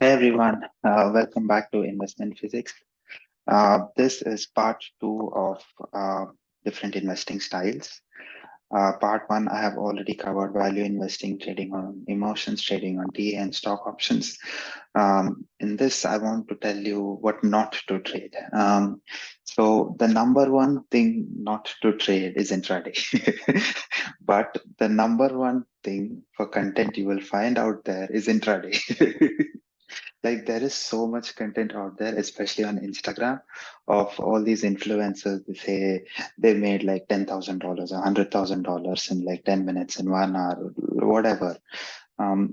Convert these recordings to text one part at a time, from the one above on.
Hey everyone, welcome back to Investment Physics. This is part two of uh, different investing styles. Part one, I have already covered value investing, trading on emotions, trading on DA and stock options. In this, I want to tell you what not to trade. So the number one thing not to trade is intraday. But the number one thing for content you will find out there is intraday. Like there is so much content out there, especially on Instagram, of all these influencers. They say they made like $10,000, $100,000 in like 10 minutes in 1 hour, whatever.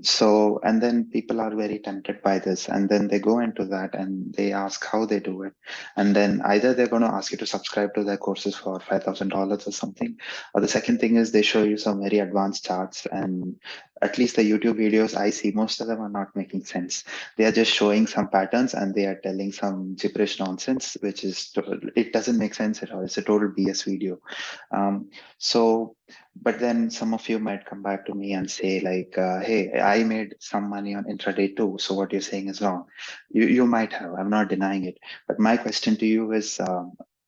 So, and then people are very tempted by this, and then they go into that and they ask how they do it. And then either they're going to ask you to subscribe to their courses for $5,000 or something, or the second thing is they show you some very advanced charts. And at least the YouTube videos I see, most of them are not making sense. They are just showing some patterns and they are telling some gibberish nonsense, which is, it doesn't make sense at all. It's a total BS video. So, but then some of you might come back to me and say like, hey, I made some money on intraday too. So what you're saying is wrong. You might have, I'm not denying it. But my question to you is,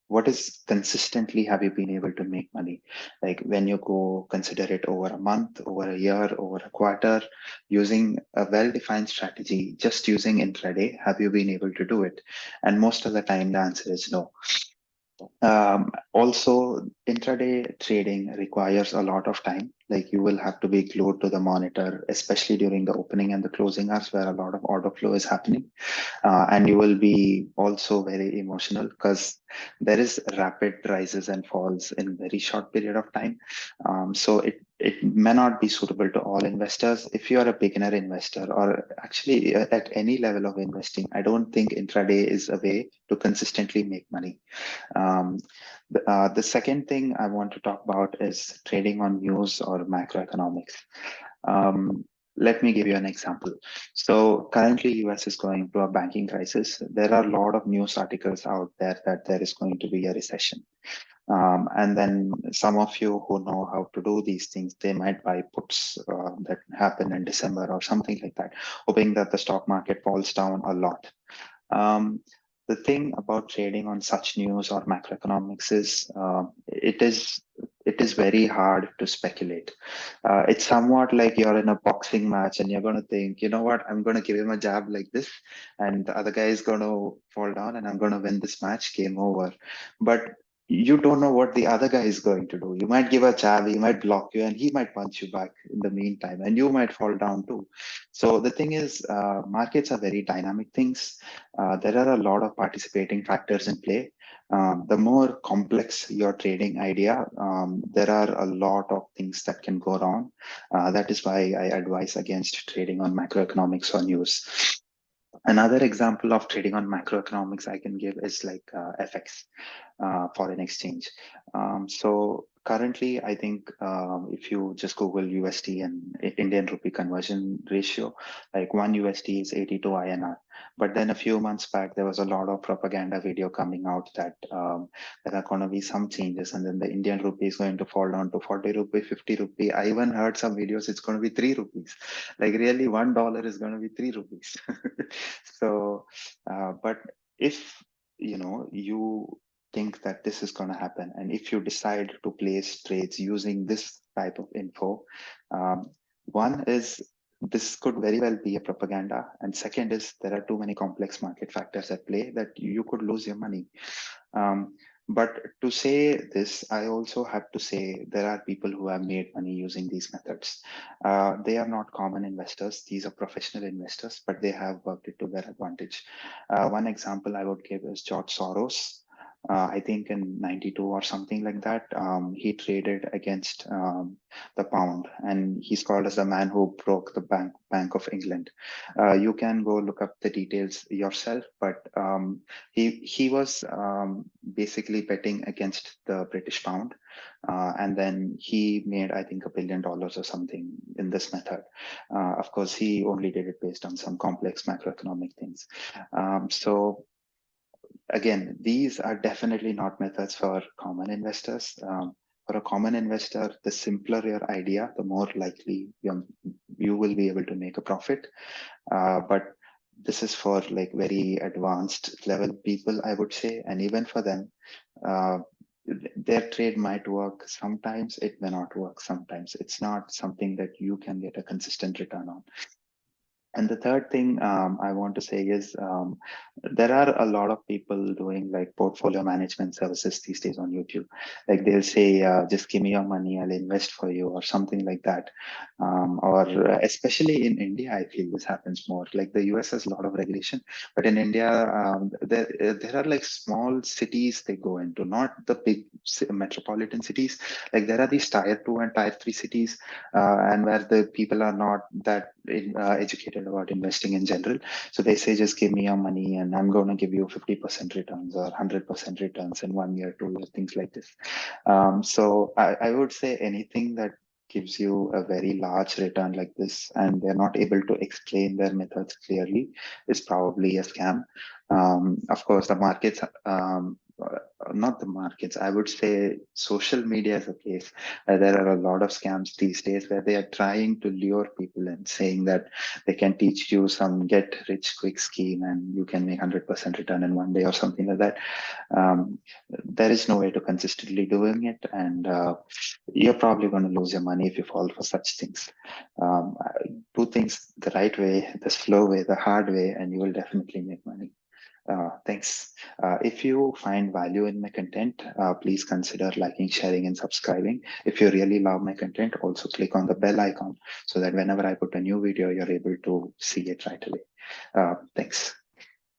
what is consistently have you been able to make money? Like when you go consider it over a month, over a year, over a quarter, using a well-defined strategy, just using intraday, have you been able to do it? And most of the time, the answer is no. Also, intraday trading requires a lot of time. Like you will have to be glued to the monitor, especially during the opening and the closing hours where a lot of order flow is happening. And you will be also very emotional because there is rapid rises and falls in very short period of time. So it may not be suitable to all investors. If you are a beginner investor or actually at any level of investing, I don't think intraday is a way to consistently make money. The second thing I want to talk about is trading on news or macroeconomics. Um, Let me give you an example. So currently, US is going through a banking crisis. There are a lot of news articles out there that there is going to be a recession. And then some of you who know how to do these things, they might buy puts that happen in December or something like that, hoping that the stock market falls down a lot. Um, the thing about trading on such news or macroeconomics is it is very hard to speculate. It's somewhat like you're in a boxing match and you're going to think, you know what, I'm going to give him a jab like this, and the other guy is going to fall down, and I'm going to win this match, game over. But you don't know what the other guy is going to do. You might give a jab, he might block you, and he might punch you back in the meantime, and you might fall down too. So the thing is, markets are very dynamic things. There are a lot of participating factors in play. The more complex your trading idea, there are a lot of things that can go wrong. That is why I advise against trading on macroeconomics or news. Another example of trading on macroeconomics I can give is like FX, foreign exchange. So currently, I think if you just Google USD and Indian rupee conversion ratio, like one USD is 82 INR. But then a few months back, there was a lot of propaganda video coming out that there are going to be some changes, and then the Indian rupee is going to fall down to 40 rupee, 50 rupee. I even heard some videos it's going to be 3 rupees. Like really, $1 is going to be 3 rupees. So, but if you think that this is going to happen, and if you decide to place trades using this type of info, um, one is this could very well be a propaganda, and second is there are too many complex market factors at play that you could lose your money. um, but to say this, I also have to say there are people who have made money using these methods. They are not common investors. These are professional investors, but they have worked it to their advantage. One example I would give is George Soros. I think in 92 or something like that, he traded against the pound, and he's called as the man who broke the Bank of England. You can go look up the details yourself, but he was basically betting against the British pound, and then he made I think $1 billion or something in this method. Of course, he only did it based on some complex macroeconomic things. So again, these are definitely not methods for common investors. For a common investor, the simpler your idea, the more likely you will be able to make a profit. But this is for like very advanced level people, I would say. And even for them, uh, their trade might work. Sometimes it may not work. Sometimes it's not something that you can get a consistent return on. And the third thing I want to say is there are a lot of people doing like portfolio management services these days on YouTube. Like they'll say, just give me your money, I'll invest for you, or something like that. Or especially in India, I feel this happens more. Like the US has a lot of regulation, but in India, there are like small cities they go into, not the big metropolitan cities. Like there are these tier two and tier three cities, and where the people are not that educated about investing in general. So they say, just give me your money and I'm going to give you 50% returns or 100% returns in 1 year, 2 year, things like this. So I would say anything that gives you a very large return like this and they're not able to explain their methods clearly is probably a scam. Of course, the markets, not the markets, I would say social media is a place where there are a lot of scams these days where they are trying to lure people in, saying that they can teach you some get rich quick scheme and you can make 100% return in 1 day or something like that. There is no way to consistently doing it, and you're probably going to lose your money if you fall for such things. Um, do things the right way, the slow way, the hard way, and you will definitely make money. Thanks. If you find value in my content, please consider liking, sharing, and subscribing. If you really love my content, also click on the bell icon so that whenever I put a new video, you're able to see it right away. Thanks.